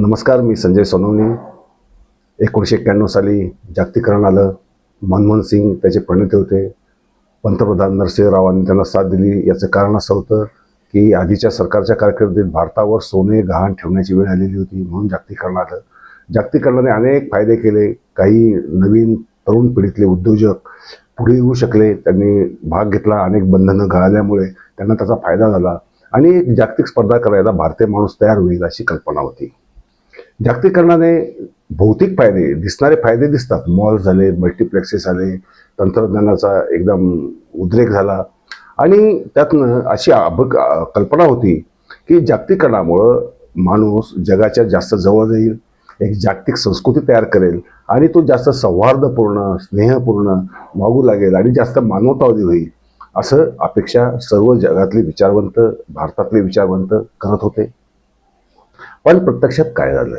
नमस्कार, मी संजय सोनवणे. 1991 साली जागतिकीकरण आलं. मनमोहन सिंग त्याचे प्रणेते होते. पंतप्रधान नरसिंह रावांनी त्यांना साथ दिली. याचं कारण असं होतं की आधीच्या सरकारच्या कारकिर्दीत भारतावर सोने गहाण ठेवण्याची वेळ आलेली होती, म्हणून जागतिकीकरण आलं. जागतिकीकरणाने अनेक फायदे केले. काही नवीन तरुण पिढीतले उद्योजक पुढे येऊ शकले, त्यांनी भाग घेतला. अनेक बंधनं गळाल्यामुळे त्यांना त्याचा फायदा झाला आणि एक जागतिक स्पर्धा करायला भारतीय माणूस तयार होईल अशी कल्पना होती. जागतिकीकरणाने भौतिक फायदे, दिसणारे फायदे दिसतात. मॉल झाले, मल्टिप्लेक्सेस आले, तंत्रज्ञानाचा एकदम उद्रेक झाला आणि त्यातनं अशी कल्पना होती की जागतिकीकरणामुळं माणूस जगाच्या जास्त जवळ जाईल, एक जागतिक संस्कृती तयार करेल आणि तो जास्त सौहार्दपूर्ण, स्नेहपूर्ण वागू लागेल आणि जास्त मानवतावादी होईल, असं अपेक्षा सर्व जगातले विचारवंत, भारतातले विचारवंत करत होते. पण प्रत्यक्षात काय झालं?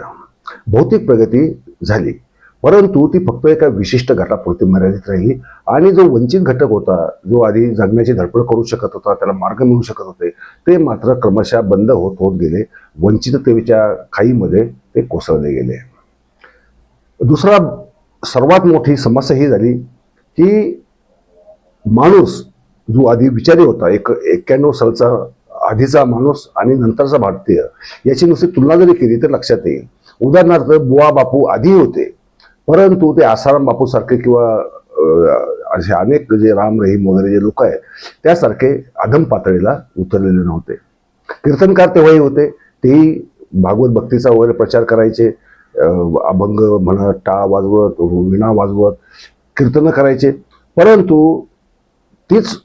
भौतिक प्रगती झाली, परंतु ती फक्त एका विशिष्ट गटापुरती मर्यादित राहिली आणि जो वंचित घटक होता, जो आधी जगण्याची धडपड करू शकत होता, त्याला मार्ग मिळू शकत होते, ते मात्र क्रमशः बंद होत होत गेले. वंचिततेच्या खाईमध्ये ते कोसळले गेले. दुसरा सर्वात मोठी समस्या ही झाली की माणूस जो आधी विचारी होता, 91 सालचा आधीचा माणूस आणि नंतरचा भारतीय, याची नुसती तुलना जरी केली तर लक्षात येईल. उदाहरणार्थ, बुवा बापू आधी होते, परंतु ते आसाराम बापू सारखे किंवा असे अनेक जे राम रहीम वगैरे जे लोक आहेत, त्यासारखे अधम पातळीला उतरलेले नव्हते. कीर्तनकार तेव्हाही होते, तेही भागवत भक्तीचा वगैरे प्रचार करायचे. अभंग म्हणत, टाळ वाजवत, विणा वाजवत कीर्तन करायचे. परंतु तीच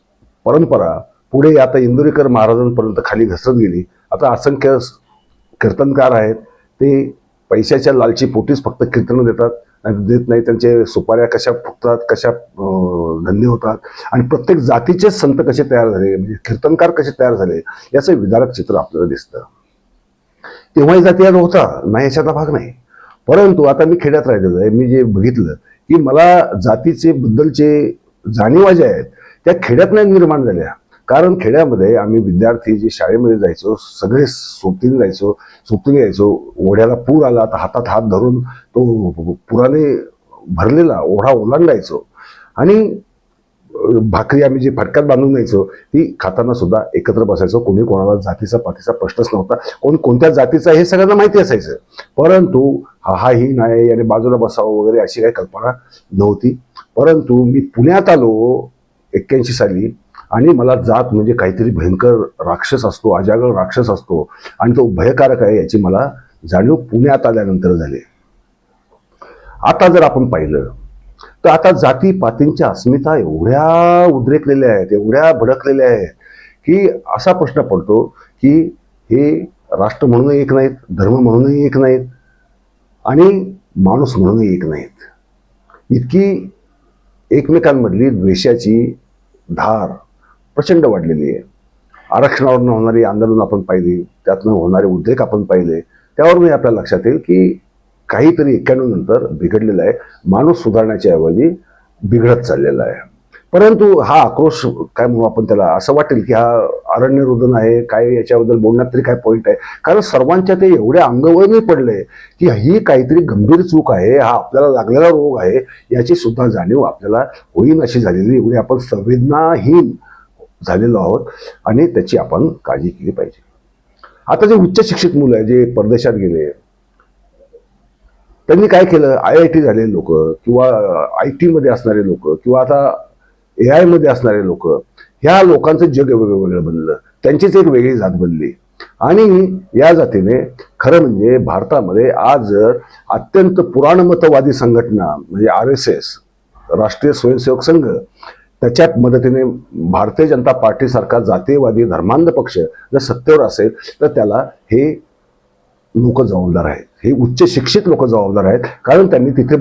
परंपरा पुढे आता इंदुरीकर महाराजांपर्यंत खाली घसरत गेली. आता असंख्य कीर्तनकार आहेत, ते पैशाच्या लालची पोटीच फक्त कीर्तन देत नाही. त्यांचे सुपाऱ्या कशा फुटतात, कशा धंदे होतात आणि प्रत्येक जातीचेच संत कसे तयार झाले, म्हणजे कीर्तनकार कसे तयार झाले, याचं विदारक चित्र आपल्याला दिसतं. तेव्हाही जातीवाद होता, नाही याच्यातला भाग नाही. परंतु आता मी खेड्यात राहिलेलो आहे. मी जे बघितलं की मला जातीचे बद्दलचे जाणीवा ज्या आहेत त्या खेड्यात नाही निर्माण झाल्या. कारण खेड्यामध्ये आम्ही विद्यार्थी जे शाळेमध्ये जायचो, सगळे सोबतीने यायचो. ओढ्याला पूर आला तर हातात हात धरून तो पुराने भरलेला ओढा ओलांडायचो आणि भाकरी आम्ही जी फटक्यात बांधून न्यायचो ती खाताना सुद्धा एकत्र बसायचो. कोणी कोणाला जातीचा पातीचा प्रश्नच नव्हता. कोण कोणत्या जातीचा हे सगळ्यांना माहिती असायचं. परंतु हा ही नाही आणि बाजूला बसावं वगैरे अशी काही कल्पना नव्हती. परंतु मी पुण्यात आलो 81 साली आणि मला जात म्हणजे काहीतरी भयंकर राक्षस असतो, अजागळ राक्षस असतो आणि तो भयकारक आहे याची मला जाणीव पुण्यात आल्यानंतर झाली. आता जर आपण पाहिलं तर आता जाती पातींच्या अस्मिता एवढ्या उद्रेकलेल्या आहेत, एवढ्या भडकलेल्या आहेत की असा प्रश्न पडतो की हे राष्ट्र म्हणूनही एक नाहीत, धर्म म्हणूनही एक नाहीत आणि माणूस म्हणूनही एक नाहीत. इतकी एकमेकांमधली द्वेषाची धार प्रचंड वाढलेली आहे. आरक्षणावरून होणारी आंदोलन आपण पाहिली, त्यातनं होणारे उद्रेक आपण पाहिले. त्यावरूनही आपल्याला लक्षात येईल की काहीतरी 91 नंतर बिघडलेलं आहे. माणूस सुधारण्याच्या ऐवजी बिघडत चाललेला आहे. परंतु हा आक्रोश काय म्हणू आपण त्याला, असं वाटेल की हा अरण्य रुदन आहे, काय याच्याबद्दल बोलण्यात तरी काय पॉईंट आहे. कारण सर्वांच्या ते एवढ्या अंगवळणी पडले की ही काहीतरी गंभीर चूक आहे, हा आपल्याला लागलेला रोग आहे, याची सुद्धा जाणीव आपल्याला होईन अशी झालेली. एवढी आपण संवेदनाहीन झालेलो आहोत आणि त्याची आपण काळजी केली पाहिजे. आता जे उच्च शिक्षित मुलं आहे, जे परदेशात गेले, त्यांनी काय केलं, IIT झालेले लोक किंवा IT मध्ये असणारे लोक किंवा आता AI मध्ये असणारे लोक, ह्या लोकांचं जग वेगवेगळं बनलं. त्यांचीच एक वेगळी जात बनली आणि या जातीने खरं म्हणजे भारतामध्ये आज अत्यंत पुराणमतवादी संघटना म्हणजे RSS, राष्ट्रीय स्वयंसेवक संघ, त्याच्या मदतीने भारतीय जनता पार्टी सारखा जातीयवादी धर्मांध पक्ष जर सत्तेवर असेल तर त्याला हे लोक जबाबदार आहेत. हे उच्च शिक्षित लोक जबाबदार आहेत. कारण त्यांनी तिथे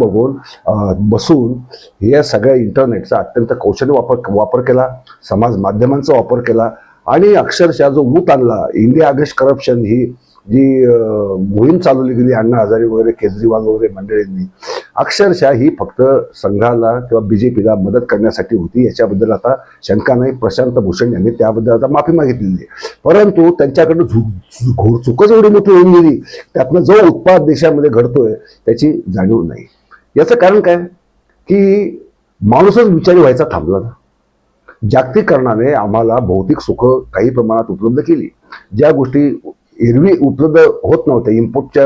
बसून या सगळ्या इंटरनेटचा अत्यंत कौशल्य वापर केला, समाज माध्यमांचा वापर केला आणि अक्षरशः जो ऊत आणला, इंडिया अगेन्स्ट करप्शन ही जी मोहीम चालवली गेली अण्णा हजारे वगैरे, केजरीवाल वगैरे मंडळींनी, अक्षरशः ही फक्त संघाला किंवा बीजेपीला मदत करण्यासाठी होती, याच्याबद्दल आता शंका नाही. प्रशांत भूषण यांनी त्याबद्दल आता माफी मागितलेली आहे. परंतु त्यांच्याकडनं चूकच एवढी मोठी होऊन गेली, त्यातनं जो उत्पाद देशामध्ये घडतोय त्याची जाणीव नाही. याचं कारण काय की माणूसच विचारी व्हायचा थांबला ना. जागतिकीकरणाने आम्हाला भौतिक सुख काही प्रमाणात उपलब्ध केली. ज्या गोष्टी एरवी उपलब्ध होत नव्हत्या,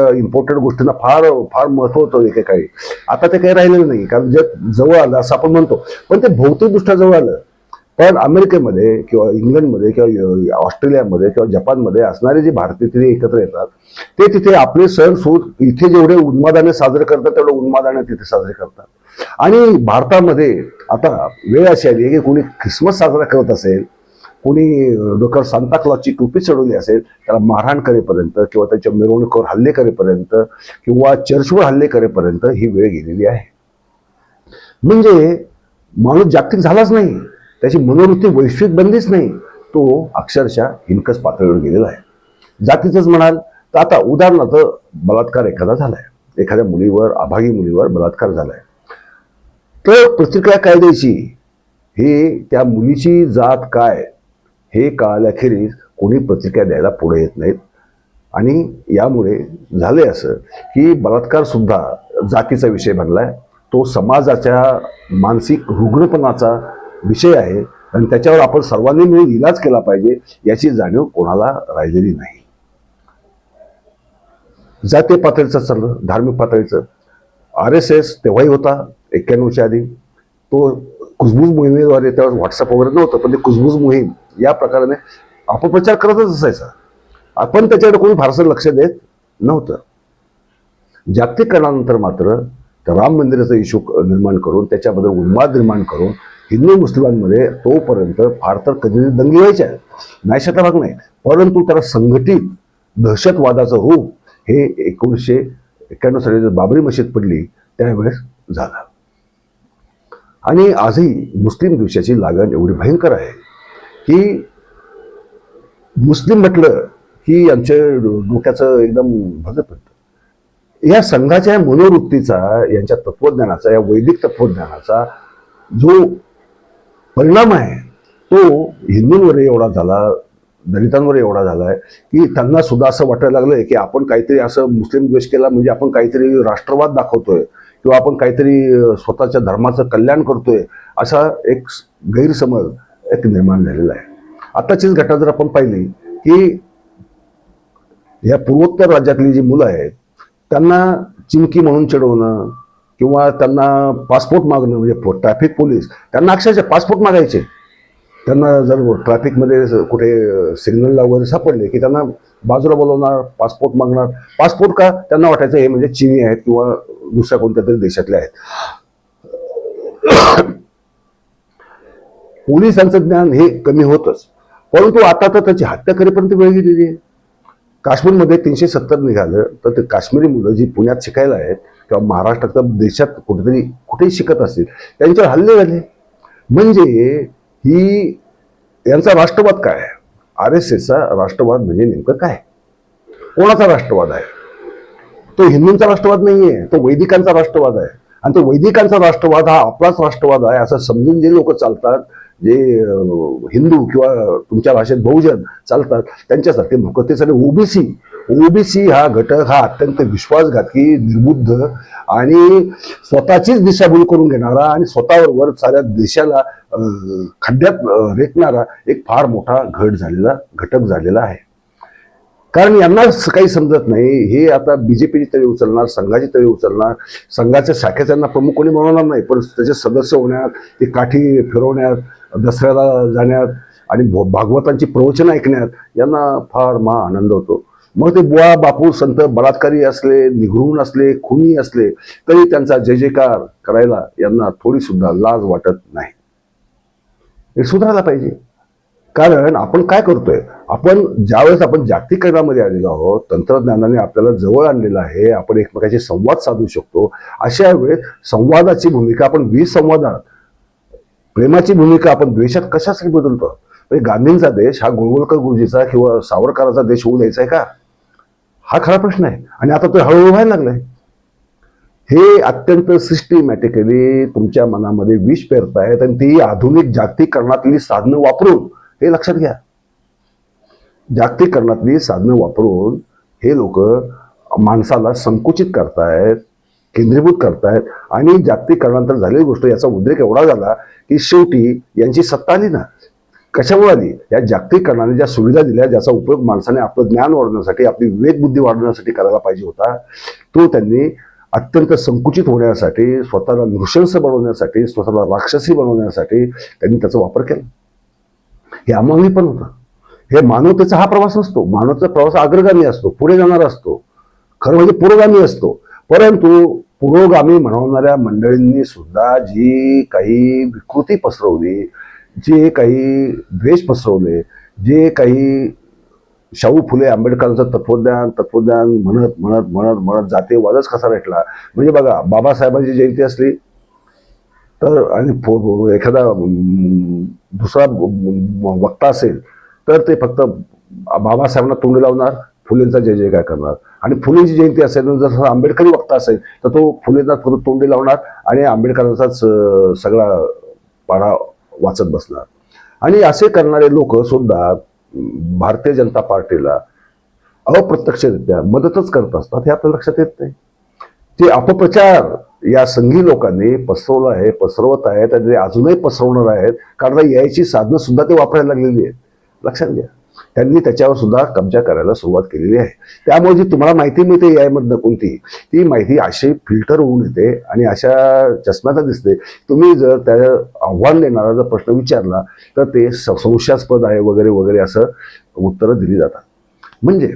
इम्पोर्टेड गोष्टींना फार फार महत्व होतं एकेकाळी, आता ते काही राहिलेलं नाही. कारण जग जवळ आलं असं आपण म्हणतो, पण ते भौतिकदृष्ट्या जवळ आलं. पण अमेरिकेमध्ये किंवा इंग्लंडमध्ये किंवा ऑस्ट्रेलियामध्ये किंवा जपानमध्ये असणारे जे भारतीय तिथे एकत्र येतात, ते तिथे आपले सण सूद इथे जेवढे उन्मादाने साजरे करतात तेवढे उन्मादाने तिथे साजरे करतात. आणि भारतामध्ये आता वेळ अशी आली की कोणी ख्रिसमस साजरा करत असेल, कोणी डोक्यावर सांता क्लॉजची टोपी चढवली असेल, त्याला मारहाण करेपर्यंत किंवा त्याच्या मिरवणुकीवर हल्ले करेपर्यंत किंवा चर्चवर हल्ले करेपर्यंत ही वेळ गेलेली आहे. म्हणजे माणूस जागतिक झालाच नाही, त्याची मनोवृत्ती वैश्विक बनलीच नाही, तो अक्षरशः हिनकस पातळीवर गेलेला आहे. जातीचंच म्हणाल तर आता उदाहरणार्थ बलात्कार एखादा झालाय, एखाद्या मुलीवर, अभागी मुलीवर बलात्कार झालाय, तर प्रतिक्रिया काय द्यायची हे त्या मुलीची जात काय हे कळाल्याखेरीज कोणी प्रतिक्रिया द्यायला पुढे येत नाहीत. आणि यामुळे झाले असं की बलात्कार सुद्धा जातीचा विषय बनलाय, तो समाजाच्या मानसिक रुग्णपणाचा विषय आहे आणि त्याच्यावर आपण सर्वांनी मिळून इलाज केला पाहिजे याची जाणीव कोणाला राहिलेली नाही. जातीय पातळीचं चाललं, धार्मिक पातळीचं RSS तेव्हाही होता 91च्या आधी, तो कुजबूज मोहिमेद्वारे, तेव्हा व्हॉट्सअप वगैरे नव्हतं, पण ते कुजबूज मोहीम या प्रकाराने अपप्रचार करतच असायचा. आपण त्याच्याकडे कोणी फारसं लक्ष देत नव्हतं. जागतिकीकरणानंतर मात्र राम मंदिराचा इश्यू निर्माण करून त्याच्याबद्दल उन्माद निर्माण करून हिंदू मुस्लिमांमध्ये तोपर्यंत फार तर कधी दंगे व्हायच्या, नाही शतभाग नाही, परंतु त्याला संघटित दहशतवादाचं रूप हे 1991 साली बाबरी मशीद पडली त्यावेळेस झालं. आणि आजही मुस्लिम द्वेषाची लागण एवढी भयंकर आहे की मुस्लिम म्हटलं की आमच्या डोक्याचं एकदम भजत पडतं. या संघाच्या मनोवृत्तीचा, यांच्या तत्वज्ञानाचा, या वैदिक तत्वज्ञानाचा जो परिणाम आहे तो हिंदूंवर एवढा झाला, दलितांवर एवढा झालाय की त्यांना सुद्धा असं वाटायला लागलंय की आपण काहीतरी असं मुस्लिम द्वेष केला म्हणजे आपण काहीतरी राष्ट्रवाद दाखवतोय किंवा आपण काहीतरी स्वतःच्या धर्माचं कल्याण करतोय, असा एक गैरसमज एक निर्माण झालेला आहे. आताचीच घटना जर आपण पाहिली की या पूर्वोत्तर राज्यातली जी मुलं आहेत त्यांना चिमकी म्हणून चिडवणं किंवा त्यांना पासपोर्ट मागणं, म्हणजे ट्रॅफिक पोलीस त्यांना अक्षरशः पासपोर्ट मागायचे. त्यांना जर ट्रॅफिकमध्ये कुठे सिग्नलला वगैरे सापडले की त्यांना बाजूला बोलवणार, पासपोर्ट मागणार. पासपोर्ट का? त्यांना वाटायचं हे म्हणजे चीनी आहेत किंवा दुसऱ्या कोणत्या तरी देशातले आहेत. पोलिसांचं ज्ञान हे कमी होतच, परंतु आता तर त्याची हत्या करेपर्यंत वेळ गेलेली आहे. काश्मीरमध्ये 370 निघालं तर ते काश्मीरी मुलं जी पुण्यात शिकायला आहेत किंवा महाराष्ट्रात देशात कुठेही शिकत असतील त्यांच्यावर हल्ले झाले. म्हणजे ही यांचा राष्ट्रवाद काय आहे? RSSचा राष्ट्रवाद म्हणजे नेमकं काय? कोणाचा राष्ट्रवाद आहे? तो हिंदूंचा राष्ट्रवाद नाहीये, तो वैदिकांचा राष्ट्रवाद आहे. आणि तो वैदिकांचा राष्ट्रवाद हा आपलाच राष्ट्रवाद आहे असं समजून जे लोक चालतात, जे हिंदू किंवा तुमच्या भाषेत बहुजन चालतात, त्यांच्यासारखे मुकतेसाठी ओबीसी हा घटक हा अत्यंत विश्वासघातकी, निर्बुद्ध आणि स्वतःचीच दिशाभूल करून घेणारा आणि स्वतःवर साऱ्या देशाला खड्ड्यात रेटणारा एक फार मोठा घटक झालेला आहे. कारण यांना काही समजत नाही. हे आता बीजेपीची तळी उचलणार, संघाची तळी उचलणार, संघाच्या शाखेचा त्यांना प्रमुख कोणी बनवणार नाही, पण त्याचे सदस्य होण्यात, ते काठी फिरवण्यात, दसऱ्याला जाण्यात आणि भागवतांची प्रवचनं ऐकण्यात यांना फार आनंद होतो. मग ते बुवा बापू संत बलात्कारी असले, निघृण असले, खुनी असले तरी त्यांचा जय जयकार करायला यांना थोडी सुद्धा लाज वाटत नाही. हे सुधारायला पाहिजे. कारण आपण काय करतोय, आपण ज्यावेळेस आपण जागतिकीकरणामध्ये आलेलो आहोत, तंत्रज्ञानाने आपल्याला जवळ आणलेलं आहे, आपण एकमेकांशी संवाद साधू शकतो, अशा वेळेस संवादाची भूमिका आपण विसंवादात, प्रेमाची भूमिका आपण द्वेषात कशासाठी बदलतो? म्हणजे गांधींचा देश हा गोळवलकर गुरुजीचा किंवा सावरकरांचा देश होऊ द्यायचा आहे का? हा खरा प्रश्न आहे. आणि आता तो हळूहळू व्हायला लागलाय. हे अत्यंत सिस्टमॅटिकली तुमच्या मनामध्ये विष पेरतायत आणि ती आधुनिक जागतिकीकरणातली साधनं वापरून, हे लक्षात घ्या, जागतिकीकरणातली साधनं वापरून हे लोक माणसाला संकुचित करतायत, केंद्रीभूत करतायत. आणि जागतिकीकरणानंतर झालेली गोष्ट, याचा उद्रेक एवढा झाला की शेवटी यांची सत्ता आली ना. कशामुळे आली? या जागतिकीकरणाने ज्या सुविधा दिल्या, ज्याचा उपयोग माणसाने आपलं ज्ञान वाढवण्यासाठी, आपली विवेक बुद्धी वाढवण्यासाठी करायला पाहिजे होता, तो त्यांनी अत्यंत संकुचित होण्यासाठी, स्वतःला नृशंस बनवण्यासाठी, स्वतःला राक्षसी बनवण्यासाठी त्यांनी त्याचा वापर केला. हे अमानवी पण होतं. हे मानवतेचा हा प्रवास नसतो. मानवतेचा प्रवास अग्रगामी असतो, पुढे जाणारा असतो, खरं म्हणजे पुरोगामी असतो. परंतु पुरोगामी म्हणवणाऱ्या मंडळींनी सुद्धा जी काही विकृती पसरवली, जे काही द्वेष पसरवले, जे काही शाहू फुले आंबेडकरांचं तत्वज्ञान म्हणत म्हणत म्हणत म्हणत जातीयवादच कसा रेटला. म्हणजे बघा, बाबासाहेबांची जयंती असली तर, आणि एखादा दुसरा वक्ता असेल तर ते फक्त बाबासाहेबांना तोंडी लावणार, फुलेंचा जय जयकार करणार. आणि फुलेंची जयंती असेल, जर आंबेडकरी वक्ता असेल तर तो फुलेंना तोंडी लावणार आणि आंबेडकरांचाच सगळा पाढा वाचत बसणार. आणि असे करणारे लोक सुद्धा भारतीय जनता पार्टीला अप्रत्यक्षरित्या मदतच करत असतात, हे आपल्या लक्षात येत नाही. जे अपप्रचार या संघी लोकांनी पसरवला आहे, पसरवत आहेत आणि ते अजूनही पसरवणार आहेत, कारण यायची साधनं सुद्धा ते वापरायला लागलेली आहेत. लक्षात घ्या, त्यांनी त्याच्यावर सुद्धा कब्जा करायला सुरुवात केलेली आहे. त्यामुळे जी तुम्हाला माहिती मिळते याय मधनं कोणती, ती माहिती अशी फिल्टर होऊन येते आणि अशा चष्म्यात दिसते. तुम्ही जर त्या आव्हान देणारा जर प्रश्न विचारला तर ते संशयास्पद आहे वगैरे वगैरे असं उत्तरं दिली जातात. म्हणजे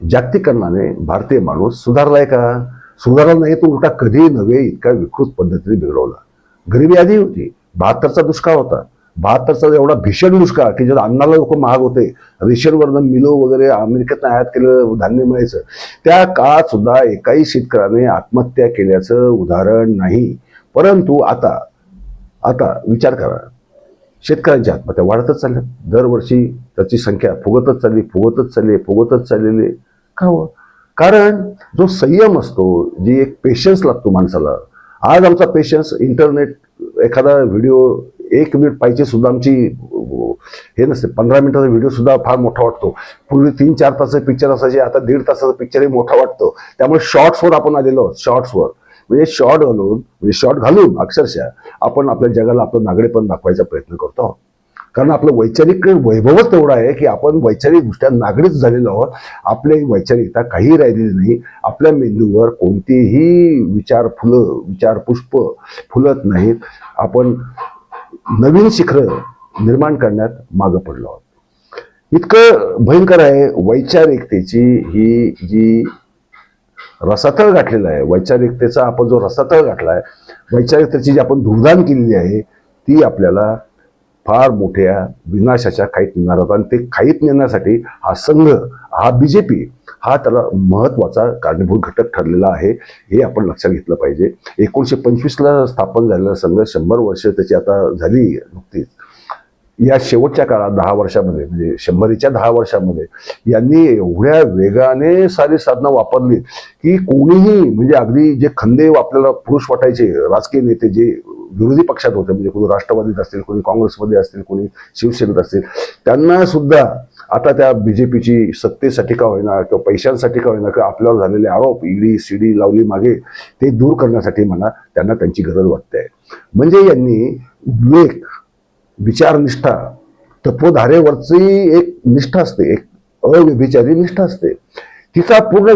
जागतिकीकरणाने भारतीय माणूस सुधारलाय का? सुधारला नाही, तो उलटा कधी नव्हे इतका विकृत पद्धतीने बिघडवला. गरिबी आधी होती, 72चा दुष्काळ होता, 72चा एवढा भीषण दुष्काळ की ज्यात अन्नाला लोक महाग होते, रेशनवरनं मिलो वगैरे अमेरिकेतनं आयात केलेलं धान्य मिळायचं. त्या काळात सुद्धा एकाही शेतकऱ्याने आत्महत्या केल्याचं उदाहरण नाही. परंतु आता आता विचार करा, शेतकऱ्यांच्या आत्महत्या वाढतच चालल्या. दरवर्षी त्याची संख्या फुगतच चाललेली. का हो? कारण जो संयम असतो, जी एक पेशन्स लागतो माणसाला. आज आमचा पेशन्स, इंटरनेट, एखादा व्हिडिओ 1 मिनिट पाहिजे सुद्धा आमची हे नसते. 15 मिनिटाचा व्हिडिओ सुद्धा फार मोठा वाटतो. पूर्वी 3-4 तासाचे पिक्चर असायचे, आता 1.5 तासाचा पिक्चरही मोठा वाटतो. त्यामुळे शॉर्ट्सवर आपण आलेलो आहोत. शॉर्ट्सवर म्हणजे शॉर्ट घालून अक्षरशः आपण आपल्या जगाला आपलं नागडेपण दाखवायचा प्रयत्न करतो आहोत. कारण आपलं वैचारिक वैभवच तेवढं आहे की आपण वैचारिकदृष्ट्या नागरिक झालेलो आहोत. आपली वैचारिकता काही राहिलेली नाही. आपल्या मेंदूवर कोणतेही विचार पुष्प फुलत नाहीत. आपण नवीन शिखरं निर्माण करण्यात मागं पडलो आहोत. इतकं भयंकर आहे वैचारिकतेची ही जी रसातळ गाठलेला आहे. वैचारिकतेचा आपण जो रसातळ गाठला आहे, वैचारिकतेची जी आपण धूळदाण केलेली आहे, ती आपल्याला फार मोठ्या विनाशाच्या खाईत नेणार होता. आणि ते खाईत नेण्यासाठी हा संघ, हा बीजेपी, हा त्याला महत्वाचा कारणीभूत घटक ठरलेला आहे. हे आपण लक्षात घेतलं पाहिजे. 1925ला स्थापन झालेला संघ 100 वर्ष त्याची आता झाली नुकतीच. या शेवटच्या काळात 10 वर्षामध्ये, म्हणजे 100च्या 10 वर्षामध्ये यांनी एवढ्या वेगाने सारी साधनं वापरली की कोणीही, म्हणजे अगदी जे खंदे आपल्याला पुरुष वाटायचे राजकीय नेते, जे विरोधी पक्षात होते, म्हणजे कोणी राष्ट्रवादीत असतील, कोणी काँग्रेसमध्ये असतील, कोणी शिवसेनेत असतील, त्यांना सुद्धा आता त्या बीजेपीची सत्तेसाठी का होईना किंवा पैशांसाठी का होईना किंवा आपल्यावर झालेले आरोप, ईडी सीडी लावली मागे, ते दूर करण्यासाठी म्हणा, त्यांना त्यांची गरज वाटते. म्हणजे यांनी विवेक, विचारनिष्ठा, तत्वधारेवरची एक निष्ठा असते, एक अव्यभिचारी निष्ठा असते, तिचा पूर्ण